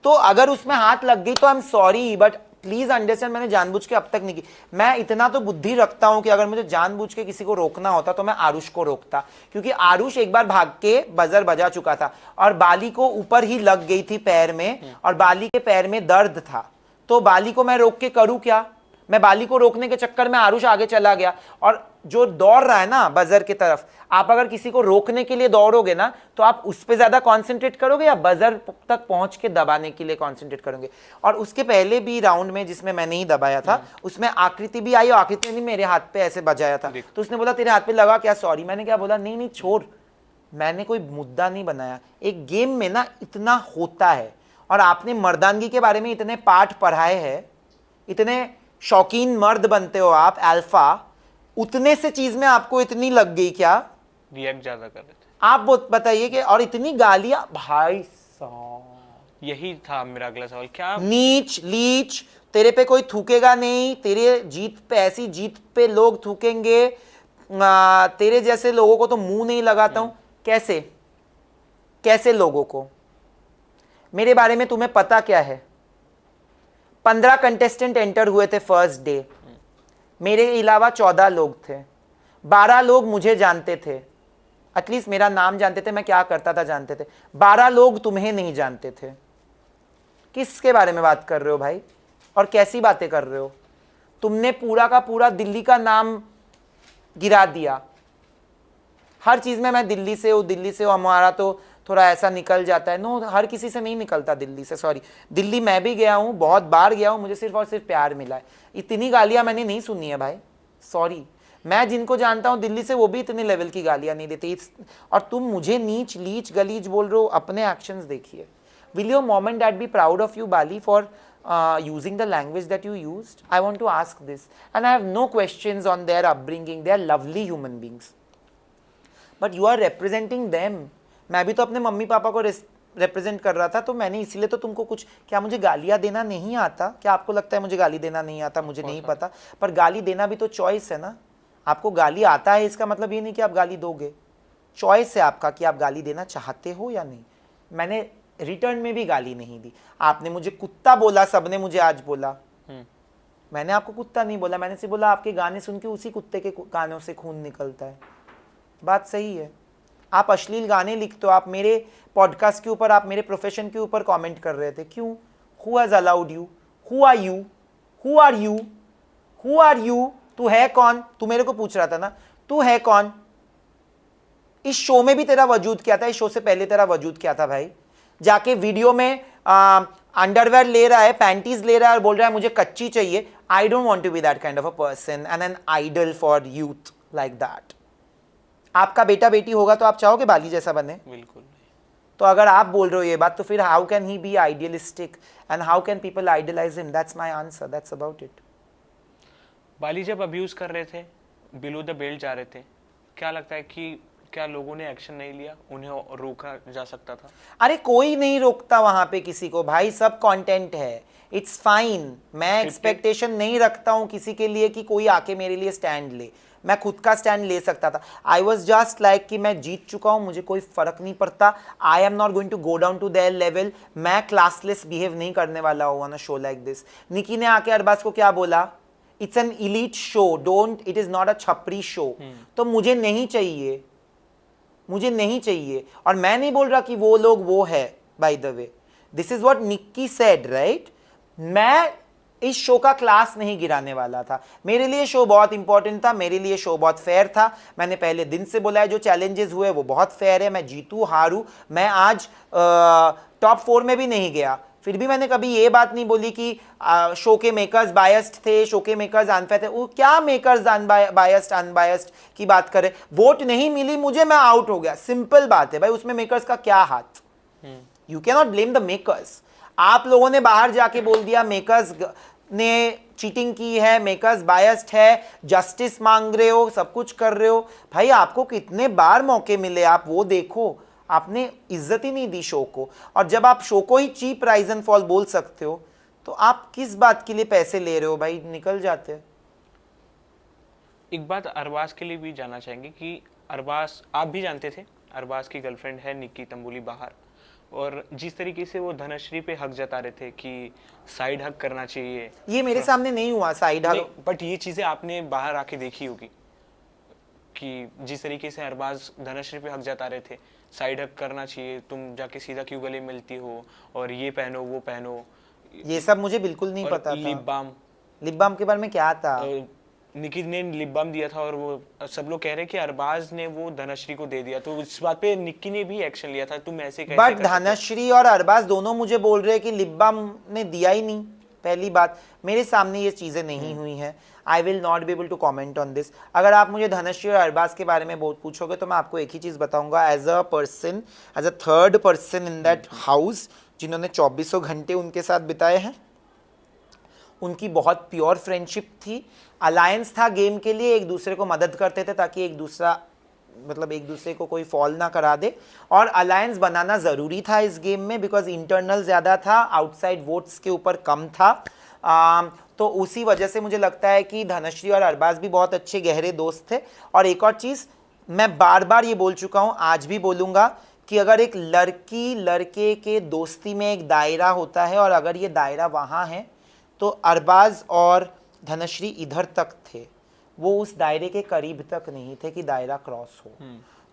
तो अगर उसमें हाथ लग गई तो I am sorry, but please understand मैंने जानबूझ के अब तक नहीं की। मैं इतना तो बुद्धि रखता हूं कि अगर मुझे जानबूझ के किसी को रोकना होता तो मैं आरुष को रोकता, क्योंकि आरुष एक बार भाग के बजर बजा चुका था और बाली को ऊपर ही लग गई थी पैर में, और बाली के पैर में दर्द था। तो बाली को मैं रोक के करूं क्या? मैं बाली को रोकने के चक्कर में आरुष आगे चला गया, और जो दौड़ रहा है ना बजर की तरफ, आप अगर किसी को रोकने के लिए दौड़ोगे ना तो आप उस पर ज्यादा कॉन्सेंट्रेट करोगे या बजर तक पहुंच के दबाने के लिए कॉन्सेंट्रेट करोगे। और उसके पहले भी राउंड में जिसमें मैंने ही दबाया था उसमें आकृति भी आई और आकृति ने मेरे हाथ पे ऐसे बजाया था, तो उसने बोला तेरे हाथ पे लगा क्या, सॉरी। मैंने क्या बोला, नहीं नहीं छोड़, मैंने कोई मुद्दा नहीं बनाया। एक गेम में ना इतना होता है और आपने मर्दानगी के बारे में इतने पाठ पढ़ाए हैं, इतने शौकीन मर्द बनते हो आप अल्फा, उतने से चीज में आपको इतनी लग गई क्या? रिएक्ट ज्यादा कर रहे थे आप बताइए कि, और इतनी गालियां भाई साहब। यही था मेरा अगला सवाल, क्या नीच लीच, तेरे पे कोई थूकेगा नहीं, तेरे जीत पे, ऐसी जीत पे लोग थूकेंगे, तेरे जैसे लोगों को तो मुंह नहीं लगाता हूं। कैसे कैसे लोगों को? मेरे बारे में तुम्हें पता क्या है? 15 कंटेस्टेंट एंटर हुए थे फर्स्ट डे, मेरे अलावा 14 लोग थे, 12 लोग मुझे जानते थे, एटलीस्ट मेरा नाम जानते थे, मैं क्या करता था जानते थे। 12 लोग तुम्हें नहीं जानते थे। किसके बारे में बात कर रहे हो भाई, और कैसी बातें कर रहे हो? तुमने पूरा का पूरा दिल्ली का नाम गिरा दिया। हर चीज में मैं दिल्ली से हूँ, दिल्ली से हूँ, हमारा तो थोड़ा ऐसा निकल जाता है। नो, हर किसी से नहीं निकलता दिल्ली से, सॉरी। दिल्ली मैं भी गया हूँ, बहुत बार गया हूँ, मुझे सिर्फ और सिर्फ प्यार मिला है। इतनी गालियां मैंने नहीं सुनी है भाई, सॉरी। मैं जिनको जानता हूँ दिल्ली से वो भी इतने लेवल की गालियां नहीं देते। और तुम मुझे नीच लीच गलीज बोल रहे हो, अपने एक्शंस देखिए। Will your mom and dad be proud of you Bali for using the language that you used? I want to ask this, and I have no questions on their upbringing. They are lovely human beings, but you are representing them. मैं भी तो अपने mummy papa को represent कर रहा था, तो मैंने इसीलिए तो तुमको कुछ, क्या मुझे गालियां देना नहीं आता? क्या आपको लगता है मुझे गाली देना नहीं आता? मुझे नहीं पता, पर गाली देना भी तो चॉइस है ना। आपको गाली आता है इसका मतलब ये नहीं कि आप गाली दोगे, चॉइस है आपका कि आप गाली देना चाहते हो या नहीं। मैंने रिटर्न में भी गाली नहीं दी। आपने मुझे कुत्ता बोला, सबने मुझे आज बोला, मैंने आपको कुत्ता नहीं बोला, मैंने सिर्फ बोला आपके गाने सुन के उसी कुत्ते के कानों से खून निकलता है। बात सही है। आप अश्लील गाने लिखते हो, आप मेरे पॉडकास्ट के ऊपर, आप मेरे प्रोफेशन के ऊपर कमेंट कर रहे थे, क्यों? Who has allowed you? Who are you? Who are you? Who are you? तू है कौन? तू मेरे को पूछ रहा था ना, तू है कौन? इस शो में भी तेरा वजूद क्या था? इस शो से पहले तेरा वजूद क्या था भाई? जाके वीडियो में अंडरवेयर ले रहा है, पैंटीज ले रहा है और बोल रहा है मुझे कच्ची चाहिए। I don't want to be that kind of a person and an idol for youth like that. आपका बेटा बेटी होगा तो आप चाहोगे बाली जैसा बने? बिल्कुल नहीं। तो अगर आप बोल रहे हो ये बात, तो फिर how can he be idealistic and how can people idealise him? That's my answer, that's about it. Baali जब अब्यूज कर रहे थे, बिलो द बेल्ट जा रहे थे, क्या लगता है कि क्या लोगों ने एक्शन नहीं लिया? उन्हें रोका जा सकता था। अरे कोई नहीं रोकता वहां पे किसी को भाई, सब कंटेंट है, इट्स फाइन। मैं एक्सपेक्टेशन नहीं रखता हूं किसी के लिए कि कोई आके मेरे लिए स्टैंड ले, मैं खुद का स्टैंड ले सकता था। आई वॉज जस्ट लाइक कि मैं जीत चुका हूं, मुझे कोई फर्क नहीं पड़ता। I am not going to go down to their level. मैं क्लासलेस बिहेव नहीं करने वाला हूं on a show like this. Nikki ने आके अरबाज को क्या बोला? It's an elite show, don't, it is not a छपरी शो। तो मुझे नहीं चाहिए, मुझे नहीं चाहिए। और मैं नहीं बोल रहा कि वो लोग वो है, by the way this is what Nikki said, right? मैं इस शो का क्लास नहीं गिराने वाला था। मेरे लिए शो बहुत इंपॉर्टेंट था, मेरे लिए शो बहुत फेयर था। मैंने पहले दिन से बोला है जो चैलेंजेस हुए वो बहुत फेयर है। मैं जीतू हारू, मैं आज टॉप 4 में भी नहीं गया, फिर भी मैंने कभी ये बात नहीं बोली कि शो के मेकर्स बायस्ड थे, शो के मेकर्स अनफेयर थे। वो क्या मेकर्स बायस्ड अनबायस्ड की बात करें? वोट नहीं मिली मुझे, मैं आउट हो गया, सिंपल बात है भाई। उसमें मेकर्स का क्या हाथ? You can not blame the makers. आप लोगों ने बाहर जाके बोल दिया मेकर्स ने चीटिंग की है, मेकर्स बायस्ड है, जस्टिस मांग रहे हो, सब कुछ कर रहे हो। भाई आपको कितने बार मौके मिले, आप वो देखो। आपने इज्जत ही नहीं दी शो को। और जब आप शो को ही चीप राइज एंड फॉल बोल सकते हो तो आप किस बात के लिए पैसे ले रहे हो भाई? निकल जाते। एक बात अरबाज के लिए भी जानना चाहेंगे कि अरबाज, आप भी जानते थे अरबाज की गर्लफ्रेंड है निक्की तंबुली बाहर, और जिस तरीके से वो धनश्री पे हक जता रहे थे कि साइड हक करना चाहिए। ये मेरे सामने नहीं हुआ साइड हक, बट ये चीजें आपने बाहर आके देखी होगी कि जिस तरीके से अरबाज धनश्री पे हक जता रहे थे, साइड हक करना चाहिए, तुम जाके सीधा क्यों गले मिलती हो, और ये पहनो वो पहनो। ये सब मुझे बिल्कुल नहीं पता था। लिप बाम के बारे में क्या था? निकी ने लिप बाम दिया था और वो सब लोग कह रहे हैं कि अरबाज ने वो धनश्री को दे दिया, तो इस बात पे निक्की ने भी एक्शन लिया था, तुम ऐसे कैसे बट धनश्री और अरबाज दोनों मुझे बोल रहे हैं कि लिप बाम ने दिया ही नहीं। पहली बात, मेरे सामने ये चीजें नहीं हुई हैं, I will not be able to comment on this. अगर आप मुझे धनश्री और अरबाज के बारे में बहुत पूछोगे तो मैं आपको एक ही चीज बताऊंगा, as a person, as a third person in that house, जिन्होंने 2400 घंटे उनके साथ बिताए हैं, उनकी बहुत प्योर फ्रेंडशिप थी, अलायंस था गेम के लिए, एक दूसरे को मदद करते थे ताकि एक दूसरे को कोई फॉल ना करा दे, और अलायंस बनाना ज़रूरी था इस गेम में बिकॉज इंटरनल ज़्यादा था, आउटसाइड वोट्स के ऊपर कम था। तो उसी वजह से मुझे लगता है कि धनश्री और अरबाज भी बहुत अच्छे गहरे दोस्त थे। और एक और चीज़ मैं बार बार ये बोल चुका हूँ, आज भी बोलूँगा कि अगर एक लड़की लड़के के दोस्ती में एक दायरा होता है और अगर ये दायरा वहाँ है तो अरबाज और धनश्री इधर तक थे, वो उस दायरे के करीब तक नहीं थे कि दायरा क्रॉस हो।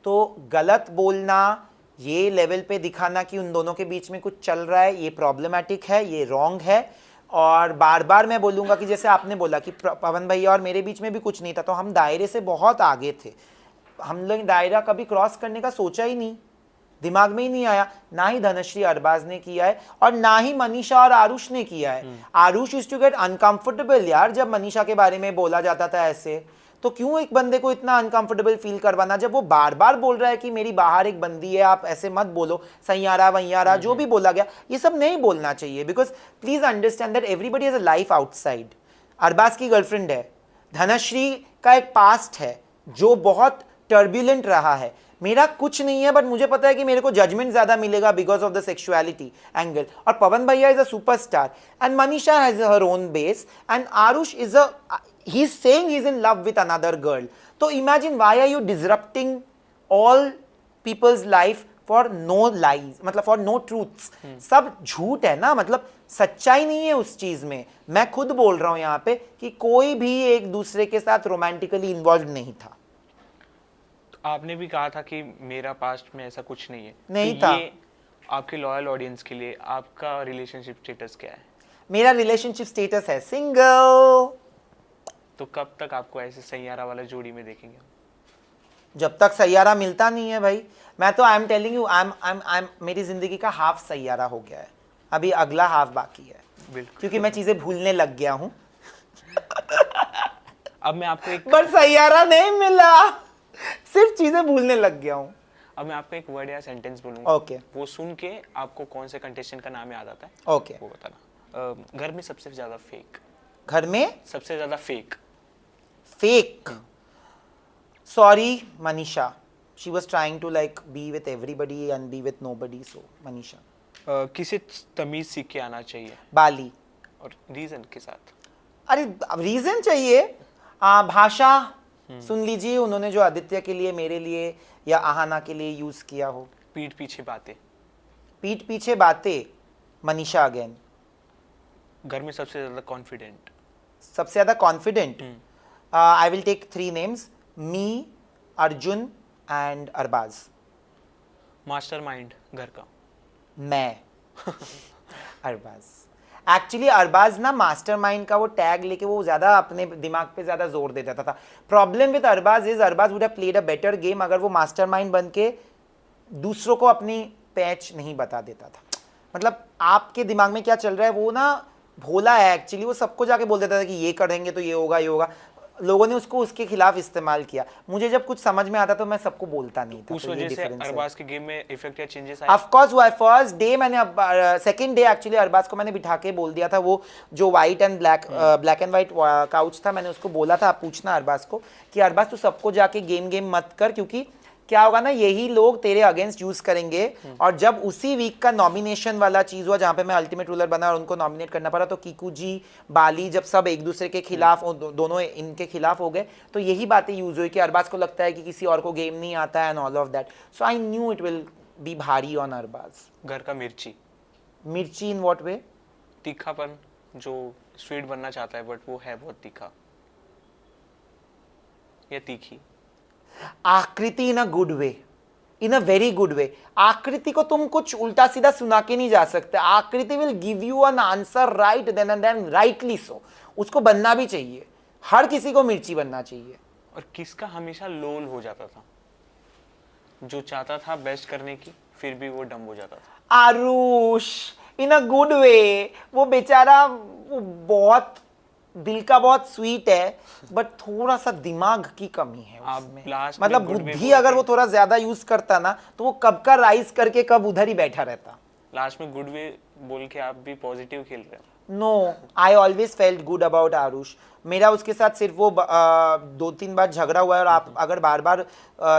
तो गलत बोलना, ये लेवल पे दिखाना कि उन दोनों के बीच में कुछ चल रहा है, ये प्रॉब्लमेटिक है, ये रॉन्ग है। और बार बार मैं बोलूँगा कि जैसे आपने बोला कि पवन भैया और मेरे बीच में भी कुछ नहीं था, तो हम दायरे से बहुत आगे थे, हम लोग दायरा कभी क्रॉस करने का सोचा ही नहीं, दिमाग में ही नहीं आया। ना ही धनश्री अरबाज ने किया है और ना ही मनीषा और आरुष ने किया है। Aarush used to get uncomfortable यार, जब मनीषा के बारे में बोला जाता था ऐसे, तो क्यों एक बंदे को इतना अनकंफर्टेबल फील करवाना, जब वो बार बार बोल रहा है कि मेरी बाहर एक बंदी है, आप ऐसे मत बोलो, सैयारा वैयारा जो भी बोला गया, ये सब नहीं बोलना चाहिए। Because please understand that everybody has a life outside. Arbaaz की गर्लफ्रेंड है, धनश्री का एक पास्ट है जो बहुत टर्ब्यूलेंट रहा है, मेरा कुछ नहीं है, बट मुझे पता है कि मेरे को जजमेंट ज्यादा मिलेगा because of the sexuality angle. और पवन भैया is a superstar and Manisha has her own base and Aarush is a, he is saying he is in love with another girl. तो imagine why are you disrupting all people's life for no lies, मतलब for no truths. सब झूठ है ना, मतलब सच्चाई नहीं है उस चीज में। मैं खुद बोल रहा हूं यहाँ पे कि कोई भी एक दूसरे के साथ रोमांटिकली इन्वॉल्व नहीं था। आपने भी कहा था कि मेरा पास्ट में ऐसा कुछ नहीं है, नहीं तो था। ये आपके लॉयल ऑडियंस के लिए आपका रिलेशनशिप स्टेटस क्या है? मेरा रिलेशनशिप स्टेटस है सिंगल। तो कब तक आपको ऐसे सैयारा वाला जोड़ी में देखेंगे? जब तक सैयारा मिलता नहीं है भाई। मैं तो I am telling you, I am मेरी जिंदगी का हाफ सैयारा हो गया है, अभी अगला हाफ बाकी है, बिल्कुल, क्योंकि मैं चीजें भूलने लग गया हूं। अब मैं आपको एक पर सैयारा नहीं मिला, सिर्फ चीजें भूलने लग गया हूं। अब मैं आपको एक वर्ड या सेंटेंस बोलूंगा, ओके। वो सुन के आपको कौन से कंटेस्टेंट का नाम याद आता है, ओके। वो बताना। घर में सबसे ज्यादा फेक, घर में सबसे ज्यादा fake. Fake, sorry Manisha, she was trying to like be with everybody and be with nobody, so Manisha. किसे तमीज सीख के आना चाहिए? बाली। और रीजन के साथ? अरे रीजन चाहिए, भाषा सुन लीजिए, उन्होंने जो आदित्य के लिए, मेरे लिए या आहाना के लिए यूज किया हो। पीठ पीछे बातें, पीठ पीछे बातें, मनीषा अगेन। घर में सबसे ज्यादा कॉन्फिडेंट, सबसे ज्यादा confident, I will take 3 names, me, Arjun and Arbaaz. Mastermind घर का? मैं। अरबाज। एक्चुअली अरबाज ना मास्टरमाइंड का वो टैग लेके वो ज्यादा अपने दिमाग पे ज्यादा जोर दे देता था। Problem with Arbaaz is Arbaaz would have played a better game अगर वो मास्टरमाइंड बन के दूसरों को अपनी पैच नहीं बता देता था। मतलब आपके दिमाग में क्या चल रहा है, वो ना भोला है एक्चुअली, वो सबको जाके बोल देता था कि ये करेंगे तो ये होगा, ये होगा। लोगों ने उसको उसके खिलाफ इस्तेमाल किया। मुझे जब कुछ समझ में आता तो मैं सबको बोलता नहीं था। उस वजह से अरबाज के गेम में इफेक्ट या चेंजेस आए? ऑफ कोर्स हुआ। फर्स्ट डे मैंने, सेकंड डे एक्चुअली अरबाज को मैंने बिठा के बोल दिया था, वो जो white and black and white couch था, मैंने उसको बोला था, आप पूछना अरबाज को कि अरबाज तू सबको जाके गेम मत कर, क्योंकि क्या होगा ना, यही लोग तेरे अगेंस्ट यूज करेंगे। और जब उसी वीक का नॉमिनेशन वाला चीज हुआ जहां पे मैं अल्टीमेट रूलर बना और उनको नॉमिनेट करना पड़ा, तो कीकू जी, बाली, जब सब एक दूसरे के खिलाफ, दोनों इनके खिलाफ हो गए, तो यही बातें यूज हुई कि अरबाज को लगता है कि किसी और को गेम नहीं आता है and all of that. So I knew it will be भारी ऑन अरबाज। घर का मिर्ची? मिर्ची इन व्हाट वे? तीखापन, जो स्वीट बनना चाहता है बट वो है बहुत तीखा या तीखी? Aakriti in a good way, in a very good way. Aakriti को तुम कुछ उल्टा सीधा सुना के नहीं जा सकते। Aakriti will give you an answer right then and then rightly so. उसको बनना भी चाहिए। हर किसी को मिर्ची बनना चाहिए। और किसका हमेशा लोल हो जाता था, जो चाहता था बेस्ट करने की फिर भी वो डम हो जाता था। आरुष इन अ गुड वे, वो बेचारा वो बहुत दिल का बहुत स्वीट है, बट थोड़ा सा दिमाग की कमी है उसमें। last में मतलब good way बुद्धि बोल अगर के- वो थोड़ा ज्यादा यूज करता ना तो वो कब का राइज करके कब उधर ही बैठा रहता। लास्ट में गुड वे बोल के आप भी पॉजिटिव खेल रहे हो। No, I always felt good about Aarush. मेरा उसके साथ सिर्फ वो 2-3 बार झगड़ा हुआ है, और आप अगर बार बार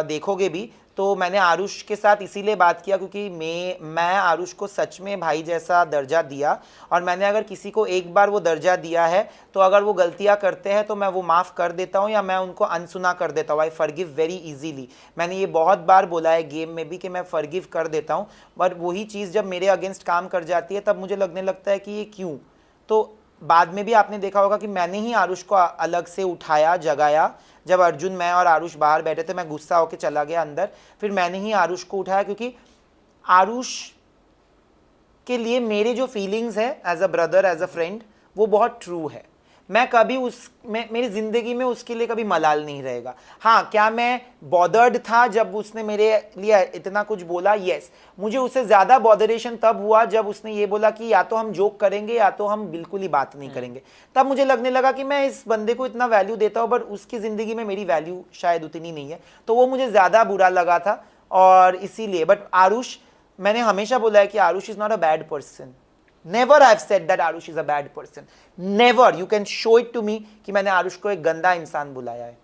देखोगे भी तो मैंने आरुष के साथ इसीलिए बात किया क्योंकि मैं आरुष को सच में भाई जैसा दर्जा दिया, और मैंने अगर किसी को एक बार वो दर्जा दिया है तो अगर वो गलतियां करते हैं तो मैं वो माफ़ कर देता हूँ या मैं उनको अनसुना कर देता हूँ। I forgive very easily. मैंने ये बहुत बार बोला है गेम में भी कि मैं फॉरगिव कर देता हूँ, बट वही चीज़ जब मेरे अगेंस्ट काम कर जाती है तब मुझे लगने लगता है कि ये क्यों। तो बाद में भी आपने देखा होगा कि मैंने ही आरुष को अलग से उठाया, जगाया। जब अर्जुन, मैं और आरुष बाहर बैठे थे, मैं गुस्सा होकर चला गया अंदर, फिर मैंने ही आरुष को उठाया, क्योंकि आरुष के लिए मेरे जो फीलिंग्स है as a brother, as a friend, वो बहुत ट्रू है। मैं कभी मेरी ज़िंदगी में उसके लिए कभी मलाल नहीं रहेगा। हाँ, क्या मैं बॉदर्ड था जब उसने मेरे लिए इतना कुछ बोला? यस। मुझे उससे ज़्यादा बॉदरेशन तब हुआ जब उसने ये बोला कि या तो हम जोक करेंगे या तो हम बिल्कुल ही बात नहीं करेंगे। तब मुझे लगने लगा कि मैं इस बंदे को इतना वैल्यू देता हूँ, बट उसकी ज़िंदगी में मेरी वैल्यू शायद उतनी नहीं है, तो वो मुझे ज़्यादा बुरा लगा था। और इसीलिए, बट आरुष, मैंने हमेशा बोला है कि Aarush is not a bad person. Never I've said that Arush is a bad person. Never. You can show it to me कि मैंने आरुष को एक गंदा इंसान बुलाया है।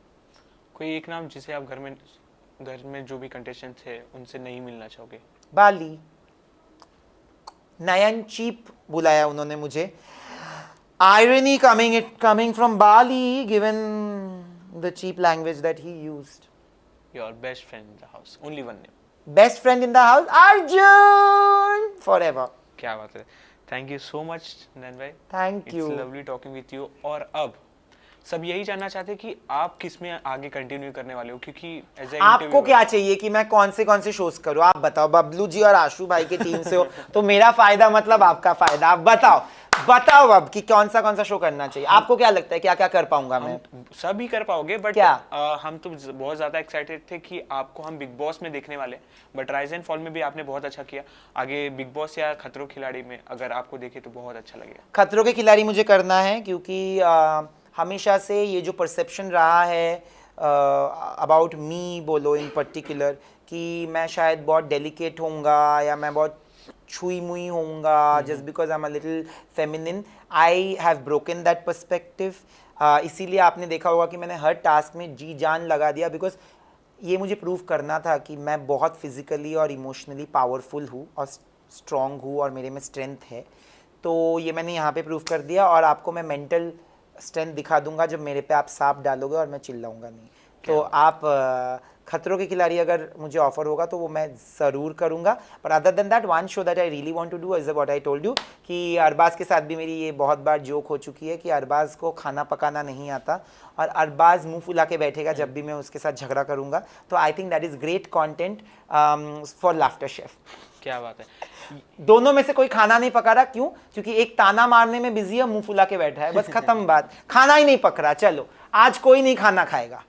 कोई एक नाम जिसे आप घर में जो भी कंटेस्टेंट थे उनसे नहीं मिलना चाहोगे? बाली, नयन चीप बुलाया उन्होंने मुझे। Irony coming from Bali, given the cheap language that he used. Your best friend in the house, only one name. Best friend in the house, Arjun, forever. क्या बात है। थैंक यू सो मच नैन भाई। Thank you. It's lovely talking with you. और अब सब यही जानना चाहते हैं कि आप किस में आगे कंटिन्यू करने वाले हो, क्योंकि एज ए आपको क्या चाहिए कि मैं कौन से शोज करूं? आप बताओ। बबलू जी और आशु भाई की टीम से हो तो मेरा फायदा मतलब आपका फायदा। आप बताओ अब कि कौन सा शो करना चाहिए। आपको क्या लगता है क्या क्या कर पाऊंगा मैं? सब ही कर पाओगे, बट क्या? हम तो बहुत ज्यादा एक्साइटेड थे कि आपको हम बिग बॉस में देखने वाले, बट राइज एंड फॉल में भी आपने बहुत अच्छा किया। आगे बिग बॉस या खतरों के खिलाड़ी में अगर आपको देखे तो बहुत अच्छा लगेगा। खतरों के खिलाड़ी मुझे करना है, क्योंकि हमेशा से ये जो परसेप्शन रहा है अबाउट मी बोलो इन पर्टिकुलर, कि मैं शायद बहुत डेलिकेट होऊंगा या मैं बहुत छुई मुई होऊंगा just because I am a little feminine. I have broken that perspective. इसीलिए आपने देखा होगा कि मैंने हर टास्क में जी जान लगा दिया, बिकॉज ये मुझे प्रूव करना था कि मैं बहुत फिजिकली और इमोशनली पावरफुल हूँ और स्ट्रॉन्ग हूँ और मेरे में स्ट्रेंथ है। तो ये मैंने यहाँ पे प्रूव कर दिया, और आपको मैं मेंटल स्ट्रेंथ दिखा दूंगा जब मेरे पे आप सांप डालोगे और मैं चिल्लाऊंगा नहीं। तो आप खतरों के खिलाड़ी अगर मुझे ऑफर होगा तो वो मैं ज़रूर करूंगा। पर other than that, one show that I really want to do is what I told you, कि अरबाज के साथ भी मेरी ये बहुत बार जोक हो चुकी है कि अरबाज को खाना पकाना नहीं आता, और अरबाज मुंह फुला के बैठेगा जब भी मैं उसके साथ झगड़ा करूंगा। तो I think that is great content for laughter chef. क्या बात है। दोनों में से कोई खाना नहीं पका रहा, क्यों? क्योंकि एक ताना मारने में बिजी है, मुंह फुला के बैठा है, बस खत्म बात। खाना ही नहीं पक रहा, चलो आज कोई नहीं खाना खाएगा।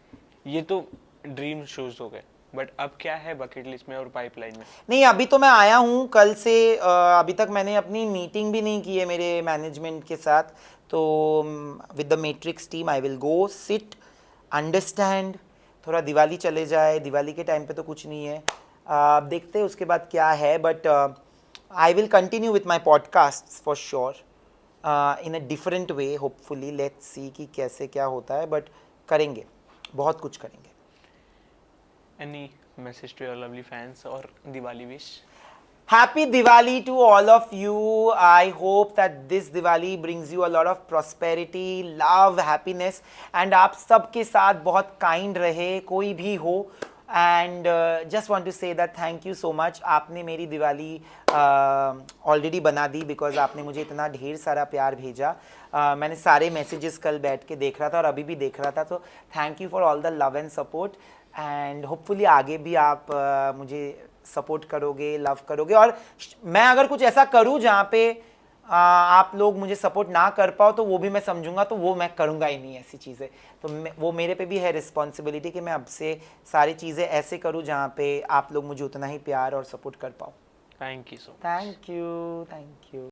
ये तो ड्रीम शोज हो गए, बट अब क्या है बकेट लिस्ट में और पाइपलाइन में? नहीं, अभी तो मैं आया हूँ कल से। अभी तक मैंने अपनी मीटिंग भी नहीं की है मेरे मैनेजमेंट के साथ। तो with the matrix team I will go sit, understand, थोड़ा दिवाली चले जाए। दिवाली के टाइम पे तो कुछ नहीं है, देखते हैं उसके बाद क्या है। But I will continue with my podcast for sure in a different way, hopefully. Let's see कि कैसे क्या होता है, बट करेंगे, बहुत कुछ करेंगे। Any message to your lovely fans और Diwali wish? Happy Diwali to all of you. I hope that this Diwali brings you a lot of prosperity, love, happiness, and आप सबके साथ बहुत kind रहे, कोई भी हो। And just want to say that thank you so much. आपने मेरी दिवाली ऑलरेडी बना दी, बिकॉज आपने मुझे इतना ढेर सारा प्यार भेजा। मैंने सारे मैसेजेस कल बैठ के देख रहा था और अभी भी देख रहा था। तो thank you for all the love and support, and hopefully आगे भी आप मुझे सपोर्ट करोगे, लव करोगे। और मैं अगर कुछ ऐसा करूं जहाँ पे आप लोग मुझे सपोर्ट ना कर पाओ तो वो भी मैं समझूंगा, तो वो मैं करूंगा ही नहीं ऐसी चीज़ें। तो वो मेरे पे भी है रिस्पॉन्सिबिलिटी कि मैं अब से सारी चीज़ें ऐसे करूँ जहाँ पे आप लोग मुझे उतना ही प्यार और सपोर्ट कर पाओ। Thank you so thank you.